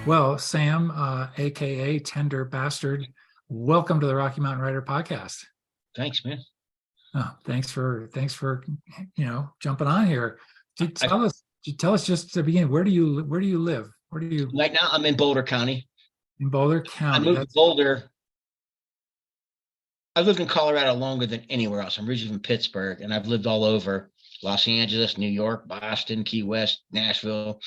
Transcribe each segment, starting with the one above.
Well, Sam, aka Tender Bastard, welcome to the Rocky Mountain Writer podcast. Thanks, man. Oh, thanks for jumping on here. To I, tell us just to begin, where do you live? Where do you right now, I'm in Boulder County. in Boulder I County? moved to Boulder. I've lived in Colorado longer than anywhere else. I'm originally from Pittsburgh, and I've lived all over Los Angeles, New York, Boston, Key West, Nashville.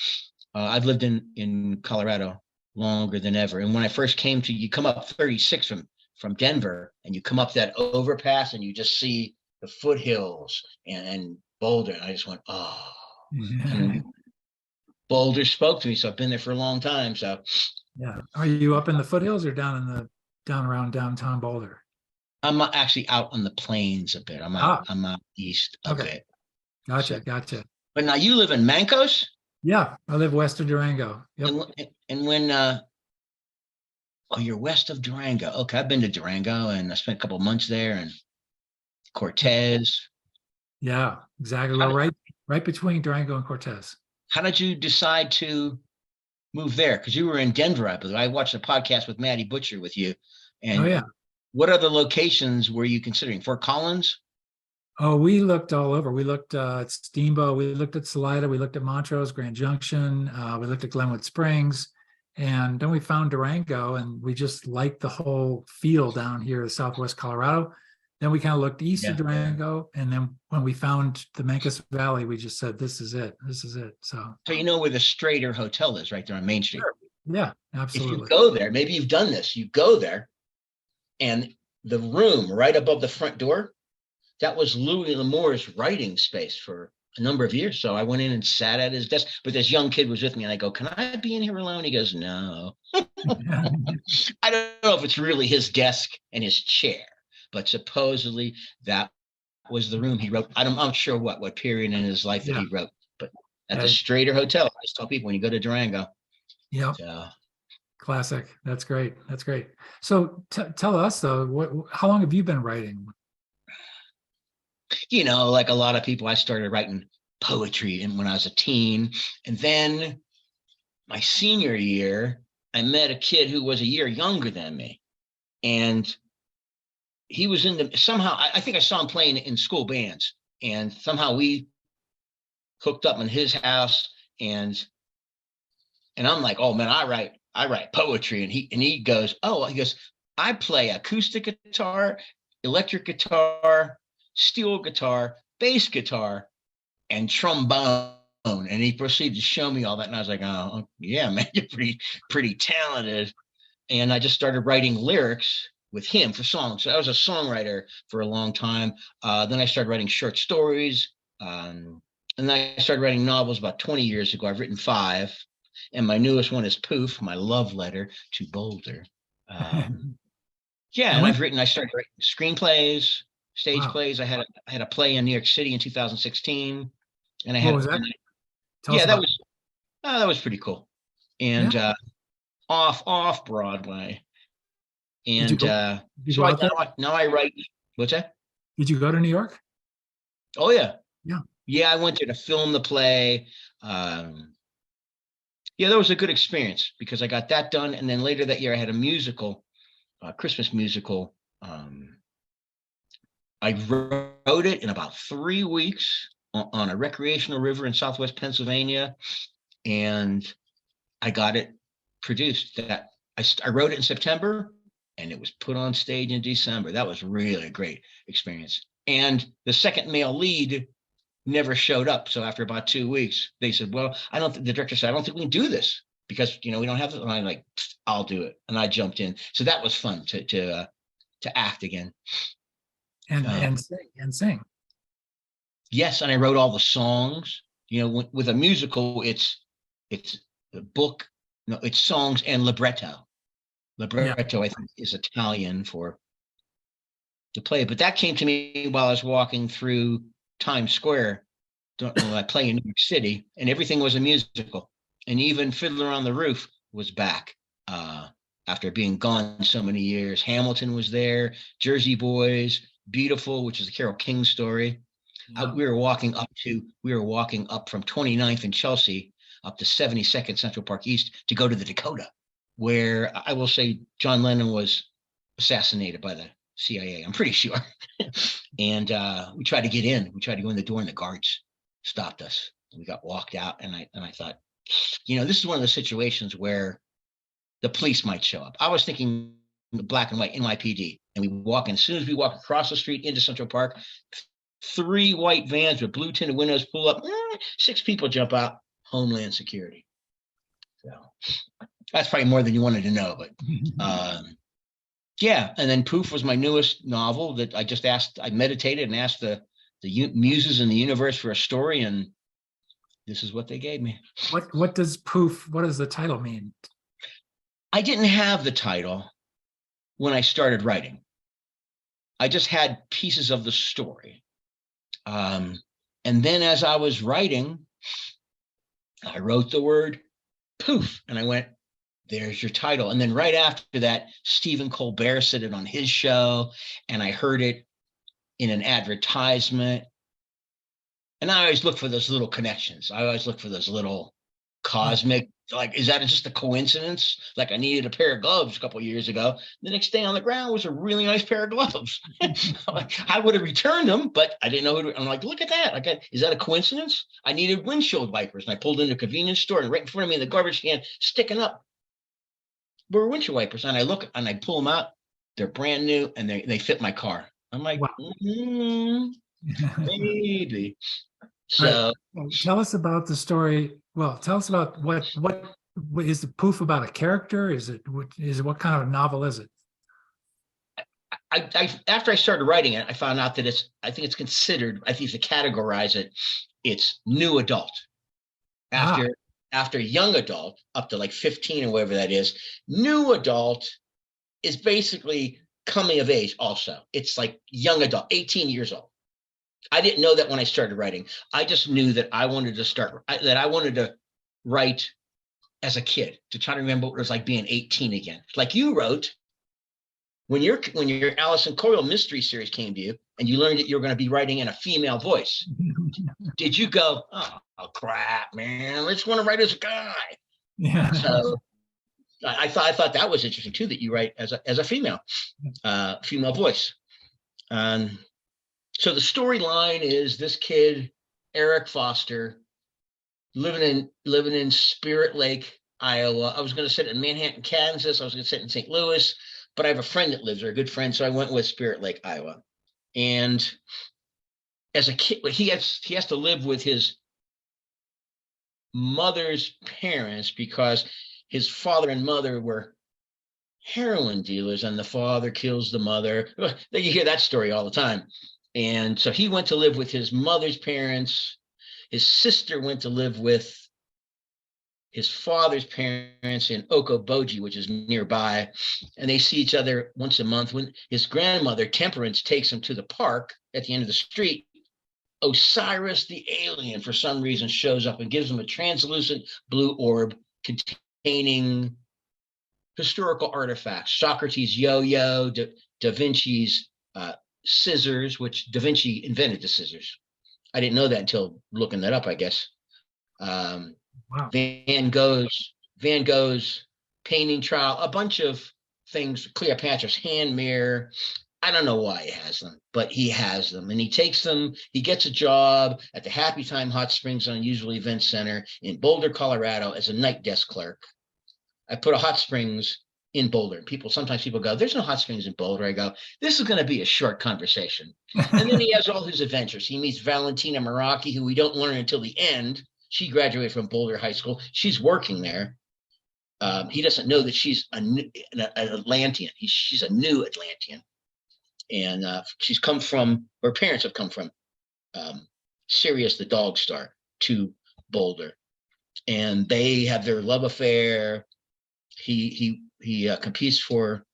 I've lived in Colorado longer than ever. And when I first came to, you come up 36 from Denver, and you come up that overpass, and you just see the foothills and Boulder. And I just went, oh. And Boulder spoke to me, so I've been there for a long time. So Yeah. Are you up in the foothills or down around downtown Boulder? I'm actually out on the plains a bit. Ah, I'm out east a okay. bit. So, Gotcha. but now you live in Mancos, Yeah, I live west of Durango. Yep. and when oh, you're west of Durango. Okay, I've been to Durango, and I spent a couple of months there, and Cortez. Yeah, exactly. How Well, did, right between Durango and Cortez. how did you decide to move there? Because you were in Denver, I believe. I watched a podcast with Maddie Butcher with you, Oh and yeah. what other locations were you considering? Fort Collins? Oh, we looked all over. We looked at Steamboat. We looked at Salida. We looked at Montrose, Grand Junction. We looked at Glenwood Springs. And then we found Durango, and we just liked the whole feel down here in Southwest Colorado. Then we kind of looked east of Yeah. Durango. And then when we found the Mancos Valley, we just said, this is it. This is it. So, So you know where the Strader Hotel is, right there on Main Street. sure. Yeah, If you absolutely. go there, maybe you've done this. You go there, and the room right above the front door, that was Louis L'Amour's writing space for a number of years. So I went in and sat at his desk, but this young kid was with me, and I go, "Can I be in here alone?" He goes, "No." I don't know if it's really his desk and his chair, but supposedly that was the room he wrote. I'm not sure what period in his life that Yeah. he wrote, but at the Yeah. Strader Hotel, I just tell people when you go to Durango. Yeah. So, Classic. That's great. That's great. So tell us though, how long have you been writing? like a lot of people, I started writing poetry when I was a teen. And then my senior year, I met a kid who was a year younger than me. And he was somehow, I think I saw him playing in school bands. And somehow we hooked up in his house. And I'm like, oh man, I write poetry. And he goes, I play acoustic guitar, electric guitar, steel guitar, bass guitar, and trombone. And he proceeded to show me all that. And I was like, oh yeah, man, you're pretty talented. And I just started writing lyrics with him for songs. So I was a songwriter for a long time. Then I started writing short stories. And then I started writing novels about 20 years ago. I've written 5. And my newest one is Poof, my love letter to Boulder. Yeah, And and when, I started writing screenplays, stage wow, plays. I had a play in New York City in 2016, and what was that? Tell us yeah, about. that was pretty cool. Yeah. And off Broadway, Did you and go? Did you so go out there? now I write. What's that? Did you go to New York? Oh yeah, Yeah. yeah. I went there to film the play. Yeah, that was a good experience because I got that done, and then later that year I had a musical, Christmas musical. I wrote it in about 3 weeks on a recreational river in Southwest Pennsylvania, and I got it produced. I wrote it in September, and it was put on stage in December. That was really a great experience. And the second male lead never showed up. So after about 2 weeks, they said, "Well, the director said, I don't think we can do this because we don't have it." And I'm like, "I'll do it," and I jumped in. So that was fun to act again. And sing. Yes, and I wrote all the songs. With a musical, it's the book. No, it's songs and libretto. Yeah. Libretto, I think, is Italian for the play. But that came to me while I was walking through Times Square. I play in New York City, and everything was a musical. And even Fiddler on the Roof was back after being gone so many years. Hamilton was there, Jersey Boys, Beautiful, which is a Carole King story. Yeah. We were walking up from 29th and Chelsea up to 72nd Central Park East to go to the Dakota, where I will say John Lennon was assassinated by the CIA. I'm pretty sure. And we tried to get in. We tried to go in the door, and the guards stopped us. We got walked out, and I thought, this is one of the situations where the police might show up. I was thinking black and white NYPD, and we walk in. As soon as we walk across the street into Central Park, 3 white vans with blue tinted windows pull up. 6 people jump out. Homeland Security. So that's probably more than you wanted to know, but yeah. And then Poof was my newest novel that I just asked. I meditated and asked the muses in the universe for a story, and this is what they gave me. What does Poof? What does the title mean? I didn't have the title when I started writing. I just had pieces of the story. And then as I was writing, I wrote the word poof, and I went, there's your title. And then right after that, Stephen Colbert said it on his show, and I heard it in an advertisement. And I always look for those little connections. I always look for those little cosmic, like, is that just a coincidence? Like, I needed a pair of gloves a couple of years ago. The next day on the ground was a really nice pair of gloves. I would have returned them, but I didn't know who to, I'm like, look at that. Is that a coincidence? I needed windshield wipers, and I pulled into a convenience store, and right in front of me in the garbage can, sticking up, were windshield wipers. And I look and I pull them out. They're brand new, and they fit my car. I'm like, wow. Maybe. So well, tell us about the story. Well, tell us about what is the Poof about? A character? Is it what kind of novel is it? I after I started writing it, I found out that I think to categorize it, it's new adult. After young adult, up to like 15 or whatever that is, new adult is basically coming of age also. It's like young adult, 18 years old. I didn't know that when I started writing. I just knew that I wanted to write as a kid, to try to remember what it was like being 18 again. Like you wrote when your Alison Coyle mystery series came to you, and you learned that you were going to be writing in a female voice. Did you go, oh crap, man, I just want to write as a guy? Yeah. So I thought that was interesting too, that you write as a female voice. So the storyline is this kid, Eric Foster, living in Spirit Lake, Iowa. I was going to sit in Manhattan, Kansas. I was going to sit in St. Louis, but I have a friend that lives there, a good friend. So I went with Spirit Lake, Iowa. And as a kid, he has to live with his mother's parents because his father and mother were heroin dealers, and the father kills the mother. You hear that story all the time. And so he went to live with his mother's parents. His sister went to live with his father's parents in Okoboji, which is nearby. And they see each other once a month. When his grandmother, Temperance, takes him to the park at the end of the street, Osiris the alien, for some reason, shows up and gives him a translucent blue orb containing historical artifacts. Socrates' yo-yo, Da Vinci's scissors, which Da Vinci invented the scissors. I didn't know that until looking that up, I guess. Wow. Van Gogh's painting trial, a bunch of things, Cleopatra's hand mirror. I don't know why he has them, but he has them, and he takes them. He gets a job at the Happy Time Hot Springs Unusual Event Center in Boulder, Colorado, as a night desk clerk. I put a hot springs in Boulder. Sometimes people go, there's no hot springs in Boulder. I go, this is going to be a short conversation. And then he has all his adventures. He meets Valentina Meraki, who we don't learn until the end. She graduated from Boulder High School. She's working there. He doesn't know that she's an Atlantean. She's a new Atlantean. And her parents have come from Sirius the Dog Star to Boulder. And they have their love affair. He competes for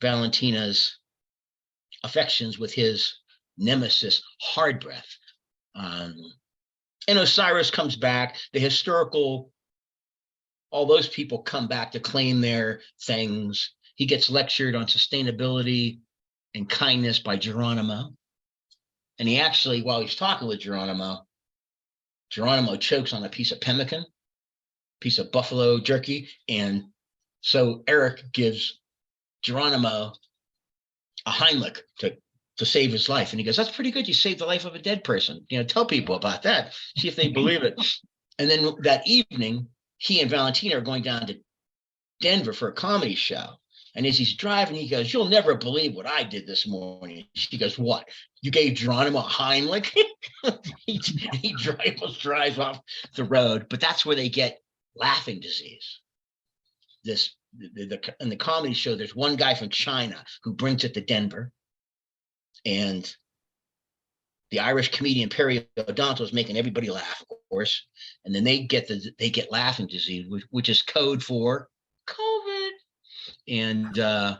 Valentina's affections with his nemesis, Hard Breath. And Osiris comes back. All those people come back to claim their things. He gets lectured on sustainability and kindness by Geronimo. And he actually, while he's talking with Geronimo chokes on a piece of pemmican. piece of buffalo jerky. And so Eric gives Geronimo a Heimlich to save his life. And he goes, that's pretty good. You saved the life of a dead person. Tell people about that. See if they believe it. And then that evening, he and Valentina are going down to Denver for a comedy show. And as he's driving, he goes, you'll never believe what I did this morning. She goes, what? You gave Geronimo a Heimlich? he drives off the road. But that's where they get laughing disease. In the comedy show, there's one guy from China who brings it to Denver. And the Irish comedian Perry O'Donnell is making everybody laugh, of course. And then they get laughing disease, which is code for COVID. And I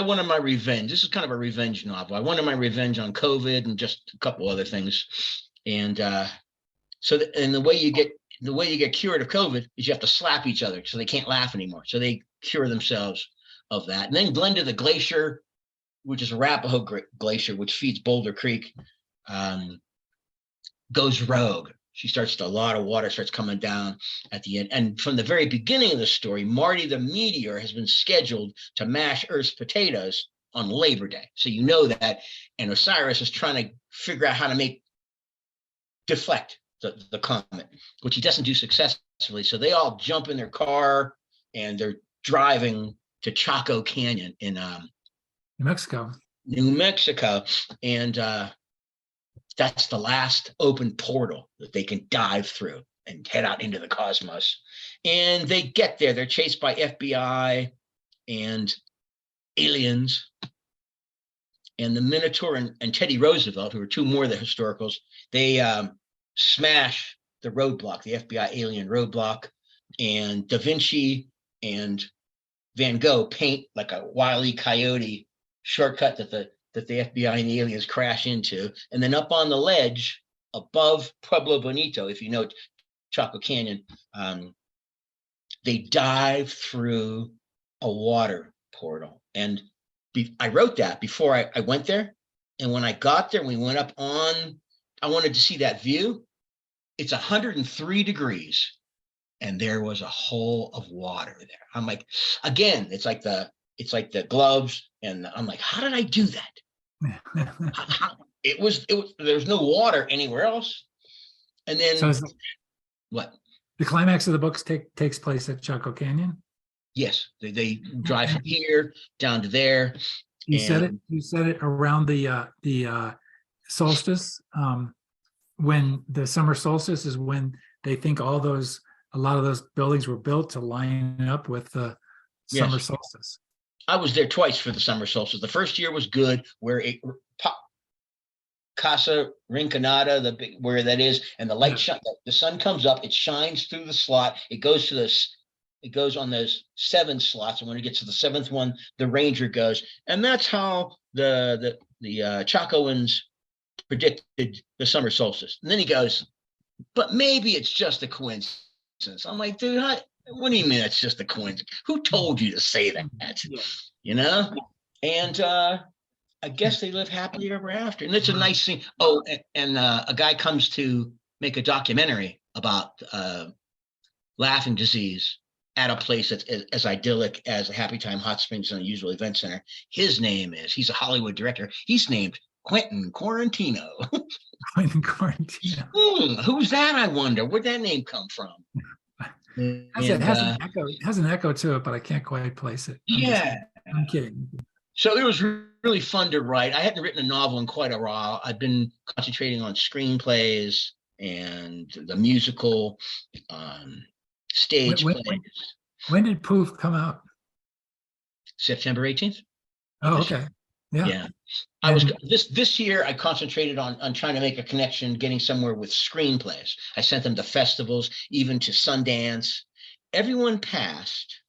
wanted my revenge. This is kind of a revenge novel. I wanted my revenge on COVID and just a couple other things. And the way you get cured of COVID is you have to slap each other so they can't laugh anymore. So they cure themselves of that. And then Glenda the Glacier, which is Arapahoe Glacier, which feeds Boulder Creek, goes rogue. A lot of water starts coming down at the end. And from the very beginning of the story, Marty the Meteor has been scheduled to mash Earth's potatoes on Labor Day. So you know that. And Osiris is trying to figure out how to deflect the comet, which he doesn't do successfully. So they all jump in their car and they're driving to Chaco Canyon in New Mexico. And that's the last open portal that they can dive through and head out into the cosmos. And they get there. They're chased by FBI and aliens. And the Minotaur and Teddy Roosevelt, who are two more of the historicals, they smash the roadblock, the FBI alien roadblock. And Da Vinci and Van Gogh paint like a Wile E. Coyote shortcut that the FBI and the aliens crash into. And then up on the ledge above Pueblo Bonito, if you know Chaco Canyon, they dive through a water portal. And I wrote that before I went there. And when I got there, we went up on, I wanted to see that view. It's 103 degrees. And there was a hole of water there. I'm like, again, it's like the gloves. And I'm like, how did I do that? There's no water anywhere else. And then what? The climax of the books takes place at Chaco Canyon? Yes, they drive from here down to there. You said it around the solstice. When the summer solstice is when they think a lot of those buildings were built to line up with the summer solstice. I was there twice for the summer solstice. The first year was good, where Casa Rinconada, where that is, and the light the sun comes up, it shines through the slot, it goes on those 7 slots, and when it gets to the 7th one, the ranger goes, and that's how the Chacoans predicted the summer solstice. And then he goes, but maybe it's just a coincidence. I'm like, dude, what do you mean it's just a coincidence? Who told you to say that? Yeah. And I guess they live happily ever after. And it's a nice thing. Oh, and a guy comes to make a documentary about laughing disease at a place that's as idyllic as a Happy Time Hot Springs and Unusual Event Center. He's a Hollywood director. He's named Quentin Quarantino. Quentin Quarantino. Who's that, I wonder? Where'd that name come from? It has an echo to it, but I can't quite place it. I'm kidding. So it was really fun to write. I hadn't written a novel in quite a while. I've been concentrating on screenplays and the musical stage plays. When did Poof come out? September 18th. Oh, okay. Yeah. I was this year. I concentrated on trying to make a connection, getting somewhere with screenplays. I sent them to festivals, even to Sundance. Everyone passed.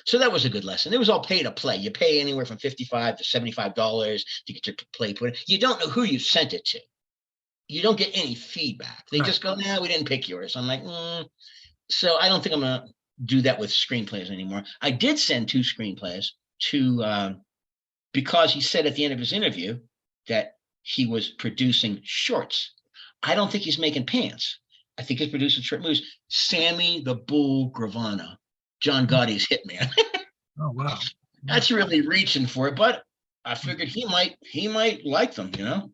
So that was a good lesson. It was all pay to play. You pay anywhere from $55 to $75 to get your play put in. You don't know who you sent it to. You don't get any feedback. They just go, "Nah, we didn't pick yours." I'm like, So I don't think I'm gonna do that with screenplays anymore. I did send 2 screenplays to because he said at the end of his interview that he was producing shorts. I don't think he's making pants. I think he's producing short movies. Sammy the Bull Gravano, John Gotti's hitman. Oh, wow. That's really reaching for it, but I figured he might like them, you know.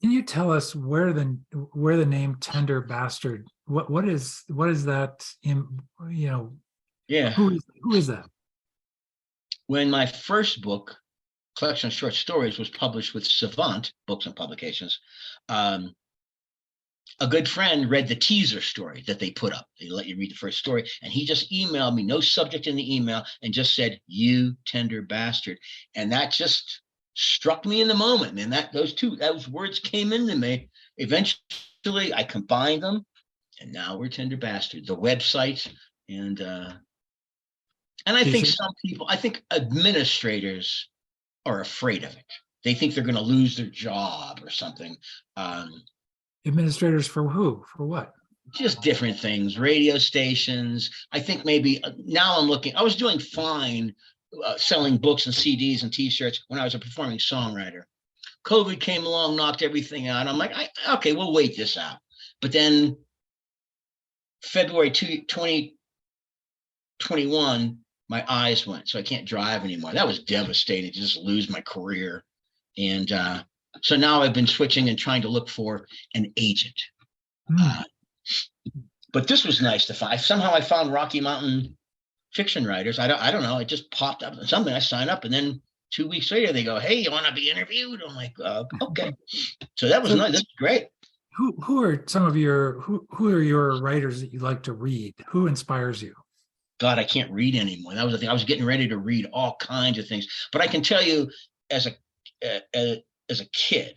Can you tell us where the name Tender Bastard, what is that in, Yeah. who is that? When my first book, collection of short stories, was published with Savant Books and Publications, a good friend read the teaser story that they put up. They let you read the first story, and he just emailed me, no subject in the email, and just said, "You tender bastard." And that just struck me in the moment. And those words came into me. Eventually I combined them, and now we're Tender Bastard, the website. And I think I think administrators are afraid of it. They think they're going to lose their job or something. Administrators for who? For what? Just different things, radio stations. I think maybe now I was doing fine selling books and CDs and t-shirts when I was a performing songwriter. COVID came along, knocked everything out. I'm like, okay, we'll wait this out. But then February 2021, my eyes went, so I can't drive anymore. That was devastating to just lose my career. And so now I've been switching and trying to look for an agent. But this was nice to find. Somehow I found Rocky Mountain fiction writers. I don't know. It just popped up. Something I signed up, and then 2 weeks later they go, "Hey, you want to be interviewed?" I'm like, okay. So that was nice. That's great. Who are some of your who are your writers that you like to read? Who inspires you? God, I can't read anymore. That was the thing. I was getting ready to read all kinds of things, but I can tell you, as a kid,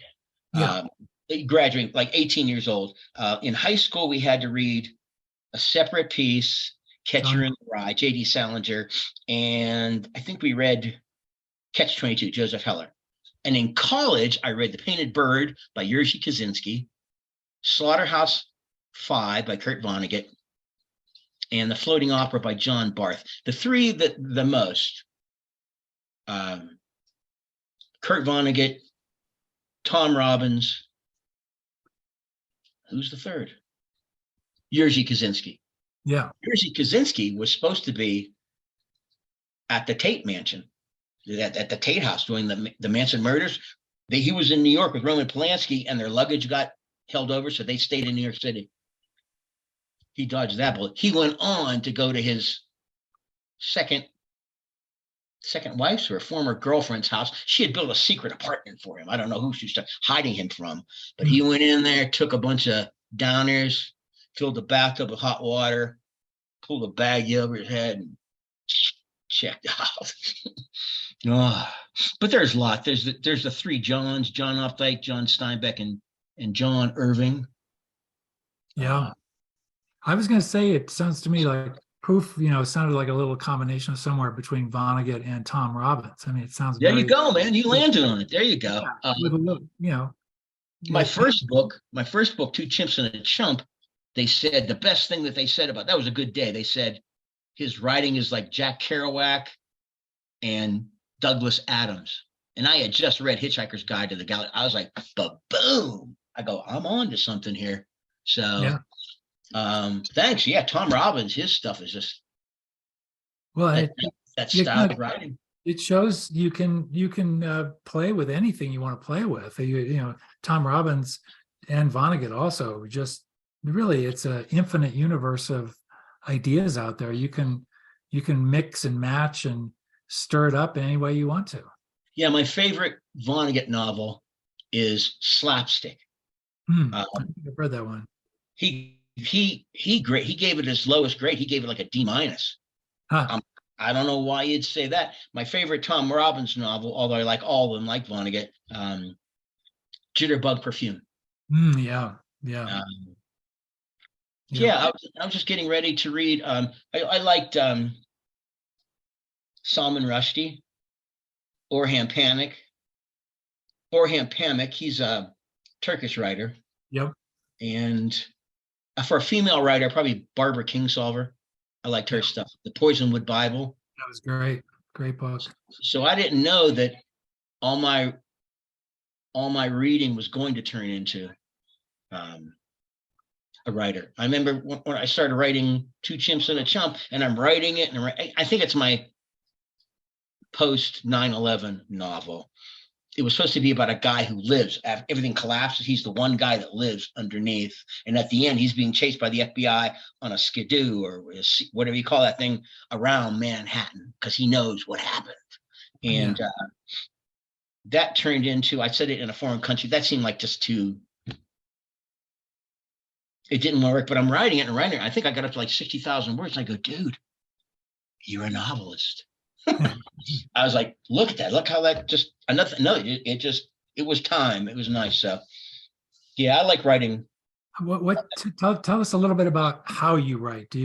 graduating like 18 years old, in high school we had to read A Separate Piece, Catcher in the Rye, J.D. Salinger, and I think we read Catch-22, Joseph Heller. And in college, I read The Painted Bird by Jerzy Kaczynski, Slaughterhouse-Five by Kurt Vonnegut, and The Floating Opera by John Barth. The three that the most, Kurt Vonnegut, Tom Robbins. Who's the third? Jerzy Kaczynski. Yeah. Jerzy Kaczynski was supposed to be at the Tate Mansion, at the Tate House doing the Manson murders. He was in New York with Roman Polanski, and their luggage got held over, so they stayed in New York City. He dodged that bullet. He went on to go to his second wife's or former girlfriend's house. She had built a secret apartment for him. I don't know who she was hiding him from, but he went in there, took a bunch of downers, filled the bathtub with hot water, pulled a baggie over his head, and checked out. But there's a lot. There's the three Johns: John Updike, John Steinbeck, and John Irving. Yeah. I was going to say, it sounds to me like Poof, sounded like a little combination of somewhere between Vonnegut and Tom Robbins. I mean, it sounds. There you go, man. You landed on it. There you go. With a little, my first book, Two Chimps and a Chump, they said the best thing that they said about that was A Good Day. They said his writing is like Jack Kerouac and Douglas Adams. And I had just read Hitchhiker's Guide to the Galaxy. I was like, boom. I go, I'm on to something here. So thanks. Yeah, Tom Robbins, his stuff is just that style of writing. It shows you can play with anything you want to play with. Tom Robbins and Vonnegut also, just really, it's an infinite universe of ideas out there. You can mix and match and stir it up any way you want to. Yeah, my favorite Vonnegut novel is Slapstick. I've read that one. He gave it his lowest grade. He gave it like a D-. I don't know why you'd say that. My favorite Tom Robbins novel, although I like all of them, like Vonnegut, Jitterbug Perfume. Yeah. I was just getting ready to read. I liked Salman Rushdie, Orhan Pamuk. He's a Turkish writer. Yep. And for a female writer, probably Barbara Kingsolver. I liked her stuff. The Poisonwood Bible. That was great. Great book. So I didn't know that all my reading was going to turn into a writer. I remember when I started writing Two Chimps and a Chump, and I'm writing it, and I think it's my post 9/11 novel. It was supposed to be about a guy who lives after everything collapses. He's the one guy that lives underneath. And at the end, he's being chased by the FBI on a skidoo or whatever you call that thing around Manhattan because he knows what happened. And that turned into, I said it in a foreign country. That seemed like just too, it didn't work, but I'm writing it and writing it. I think I got up to like 60,000 words. And I go, dude, you're a novelist. I was like, look at that. Look how that just it was time. It was nice. So yeah, I like writing. Tell us a little bit about how you write.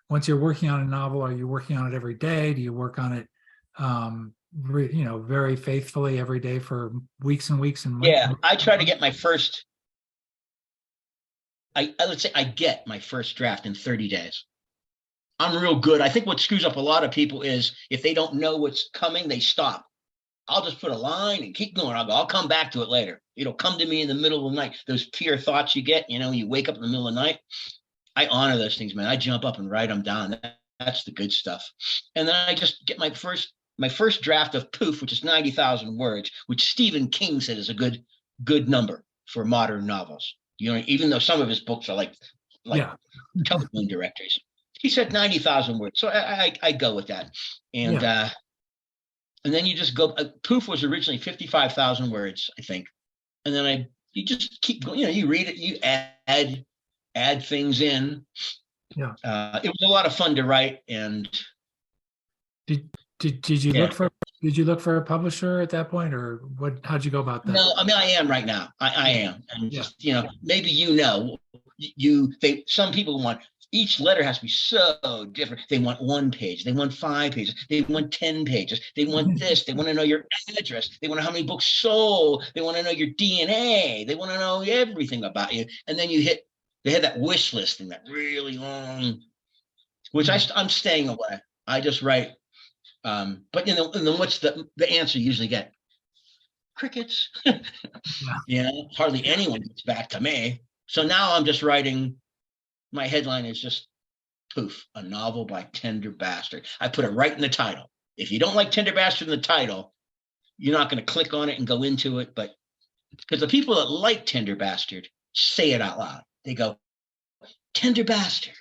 Once you're working on a novel, are you working on it every day? Do you work on it very faithfully every day for weeks and weeks and weeks? Yeah, I try to get my first, let's say I get my first draft in 30 days. I'm real good. I think what screws up a lot of people is if they don't know what's coming, they stop. I'll just put a line and keep going. I'll come back to it later. It'll come to me in the middle of the night. Those pure thoughts you get, you wake up in the middle of the night. I honor those things, man. I jump up and write them down. That's the good stuff. And then I just get my first draft of Poof, which is 90,000 words, which Stephen King said is a good number for modern novels. Even though some of his books are like television directories. He said 90,000 words. So I go with that. And then you just go, Poof was originally 55,000 words, I think. And then you just keep going, you read it, you add things in. Yeah. It was a lot of fun to write. And did you look for a publisher at that point, or how'd you go about that? No, I mean, I am right now. I am. And just, maybe some people want, each letter has to be so different. They want 1 page. They want 5 pages. They want 10 pages. They want this. They want to know your address. They want to know how many books sold. They want to know your DNA. They want to know everything about you. And then they had that wish list thing, that really long, which I'm staying away. I just write. But and then what's the answer you usually get? Crickets. Hardly anyone gets back to me. So now I'm just writing. My headline is just Poof, a novel by Tender Bastard. I put it right in the title. If you don't like Tender Bastard in the title, you're not going to click on it and go into it. But because the people that like Tender Bastard say it out loud. They go, Tender Bastard.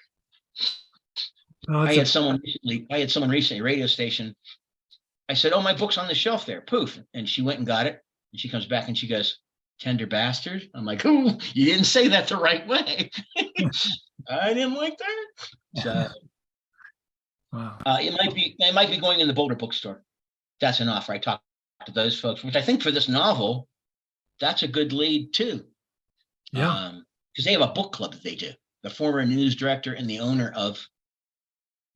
I had someone recently, a radio station. I said, oh, my book's on the shelf there, Poof. And she went and got it. And she comes back and she goes, Tender Bastard. I'm like, oh, you didn't say that the right way. I didn't like that. So, wow. It might be going in the Boulder bookstore. That's an offer. I talked to those folks, which I think for this novel, that's a good lead too. Yeah. Because they have a book club that they do. The former news director and the owner of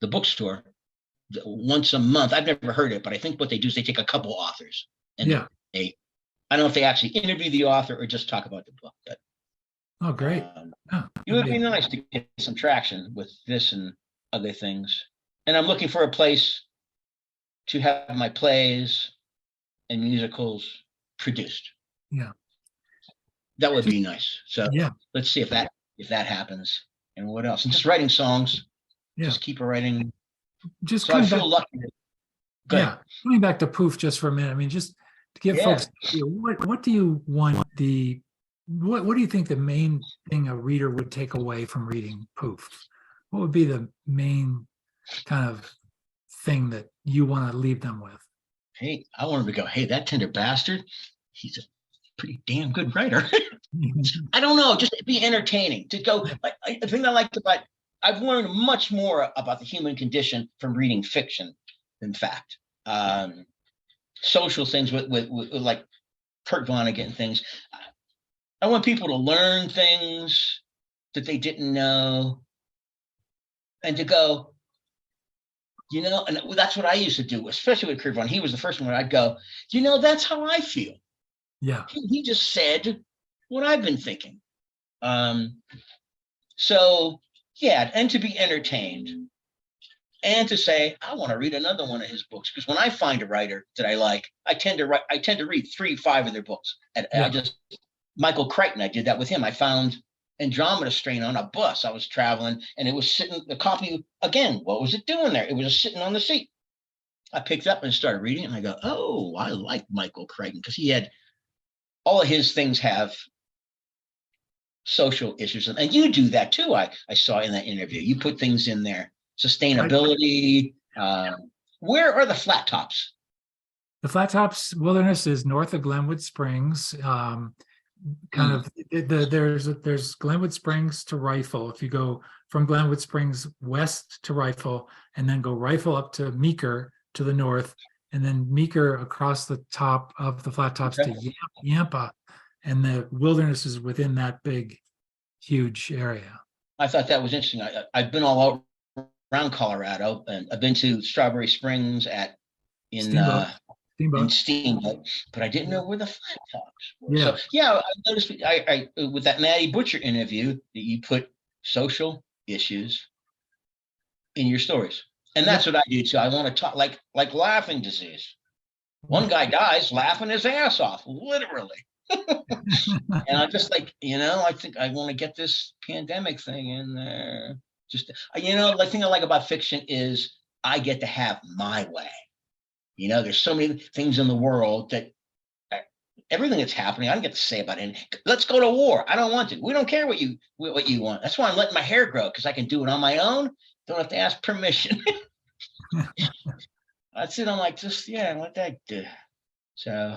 the bookstore, once a month. I've never heard it, but I think what they do is they take a couple authors and I don't know if they actually interview the author or just talk about the book. But oh, great. It would be nice to get some traction with this and other things. And I'm looking for a place to have my plays and musicals produced. Yeah. That would be nice. So let's see if that happens. And what else? And just writing songs. Yeah. Just keep writing. Just so I feel lucky. Coming back to Poof just for a minute. I mean, just to give folks, what do you want what do you think the main thing a reader would take away from reading Poof? What would be the main kind of thing that you want to leave them with? Hey, I want them to go, hey, that Tender Bastard, he's a pretty damn good writer. I don't know, just be entertaining. To go, the thing I liked about, I've learned much more about the human condition from reading fiction than fact. Social things with like Kurt Vonnegut and things. I want people to learn things that they didn't know and to go, and that's what I used to do, especially with Kurt Vonnegut. He was the first one where I'd go, that's how I feel. Yeah. He just said what I've been thinking. So, and to be entertained and to say, I want to read another one of his books. Because when I find a writer that I like, I tend to read 3-5 of their books. And Michael Crichton, I did that with him. I found Andromeda strain on a bus. I was traveling, and it was sitting, the copy, again, what was it doing there? It was just sitting on the seat. I picked it up and started reading it, and I go, oh, I like Michael Crichton, because he had, all of his things have social issues. And you do that too. I saw in that interview, you put things in there, sustainability. Where are the flat tops? The Flat Tops Wilderness is north of Glenwood Springs. Kind of there's Glenwood Springs to Rifle. If you go from Glenwood Springs west to Rifle, and then go Rifle up to Meeker to the north, and then Meeker across the top of the Flat Tops to Yampa, and the Wilderness is within that big, huge area. I thought that was interesting. I've been all around Colorado, and I've been to Strawberry Springs in Steamboat, but I didn't know where the Flat Tops were. Yeah. So yeah, I noticed I with that Maddie Butcher interview that you put social issues in your stories. And that's what I do too. I want to talk like laughing disease. One guy dies laughing his ass off, literally. And I just like, I think I want to get this pandemic thing in there. Just, the thing I like about fiction is I get to have my way. There's so many things in the world that everything that's happening, I don't get to say about it. Let's go to war. I don't want to. We don't care what you want. That's why I'm letting my hair grow, because I can do it on my own. Don't have to ask permission. That's it. I'm like, let that do. So,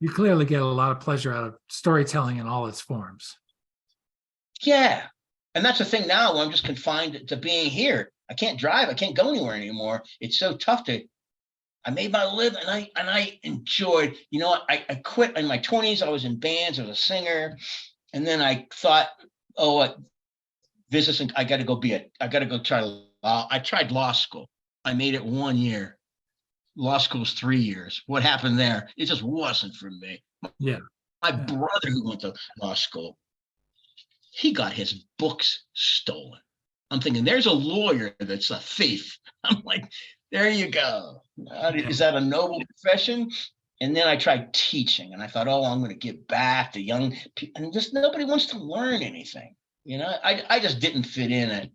you clearly get a lot of pleasure out of storytelling in all its forms. Yeah. And that's the thing now, where I'm just confined to being here. I can't drive. I can't go anywhere anymore. It's so tough I made my living, and I enjoyed, I quit in my 20s. I was in bands. I was a singer. And then I thought, business, I got to go try law. I tried law school. I made it 1 year. Law school's 3 years. What happened there? It just wasn't for me. Yeah. My brother, who went to law school, he got his books stolen. I'm thinking, there's a lawyer that's a thief. I'm like, there you go. Is that a noble profession? And then I tried teaching, and I thought, I'm going to give back to young people. And just nobody wants to learn anything. I just didn't fit in at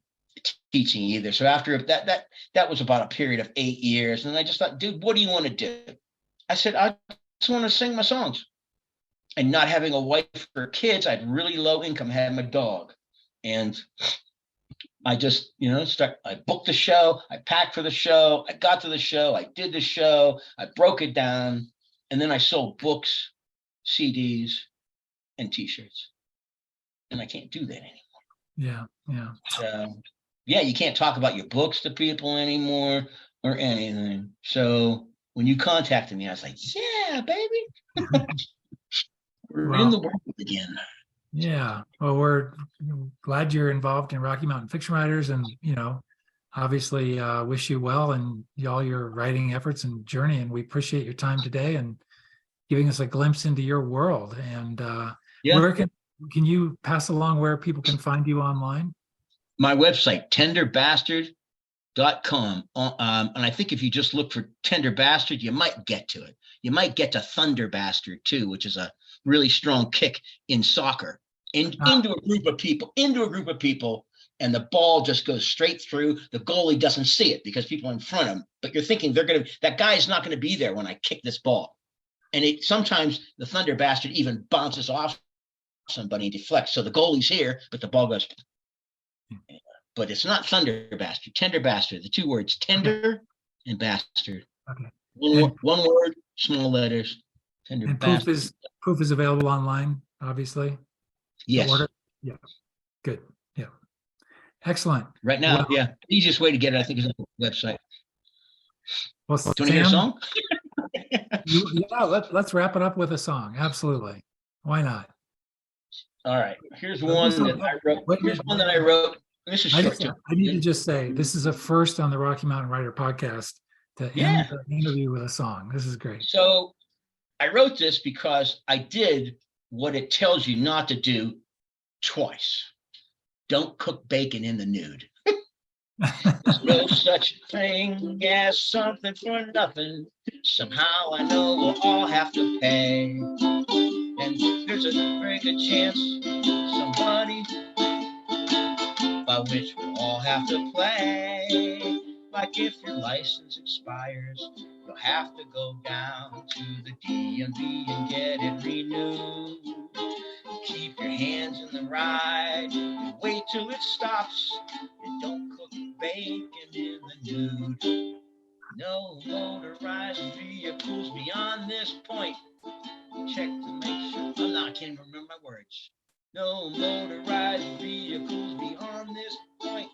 teaching either. So after that was about a period of 8 years. And I just thought, dude, what do you want to do? I said, I just want to sing my songs. And not having a wife or kids, I had really low income, I had my dog. And I just, I booked the show, I packed for the show, I got to the show, I did the show, I broke it down, and then I sold books, CDs, and t-shirts. And I can't do that anymore. Yeah. So, you can't talk about your books to people anymore or anything. So when you contacted me, I was like, yeah, baby. We're in the world again. Yeah. Well, we're glad you're involved in Rocky Mountain Fiction Writers, and, obviously wish you well in all your writing efforts and journey. And we appreciate your time today and giving us a glimpse into your world. And where can you pass along where people can find you online? My website, tenderbastard.com. And I think if you just look for Tender Bastard, you might get to it. You might get to Thunder Bastard too, which is a really strong kick in soccer, into a group of people, and the ball just goes straight through. The goalie doesn't see it because people are in front of him, but you're thinking that guy is not going to be there when I kick this ball. And sometimes the Thunder Bastard even bounces off somebody and deflects. So the goalie's here, but the ball goes. But it's not Thunder Bastard, Tender Bastard. The two words, tender and bastard. Okay. One word, small letters. Tender and Bastard. Poof is available online, obviously. Yes. Yeah. Good. Yeah. Excellent. Right now, the easiest way to get it, I think, is on the website. Well, do you want to hear a song? Let's wrap it up with a song. Absolutely. Why not? All right. Here's one that I wrote. This is short too. I need to just say, this is a first on the Rocky Mountain Writer podcast to end the interview with a song. This is great. So I wrote this because I did what it tells you not to do twice. Don't cook bacon in the nude. There's no such thing as something for nothing. Somehow I know we'll all have to pay. And there's a very good chance somebody by which we'll all have to play. Like if your license expires, you'll have to go down to the DMV and get it renewed. Keep your hands in the ride and wait till it stops. And don't cook bacon in the nude. No motorized vehicles beyond this point. Check to make sure. I can't even remember my words. No motorized vehicles beyond this point.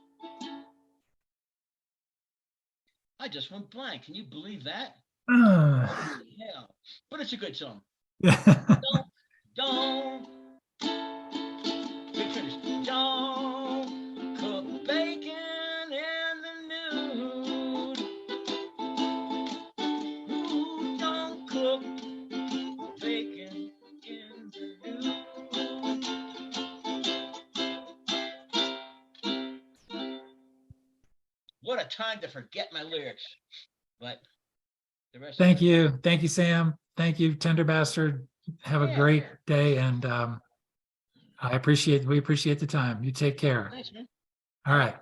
I just went blank. Can you believe that? Holy hell. But it's a good song. Don't. Good finish. Don't cook bacon in the nude. Ooh, don't cook bacon in the nude. What a time to forget my lyrics. But the rest. Thank you. Thank you, Sam. Thank you, Tender Bastard. Have a great day. And we appreciate the time. You take care. Thanks, man. All right.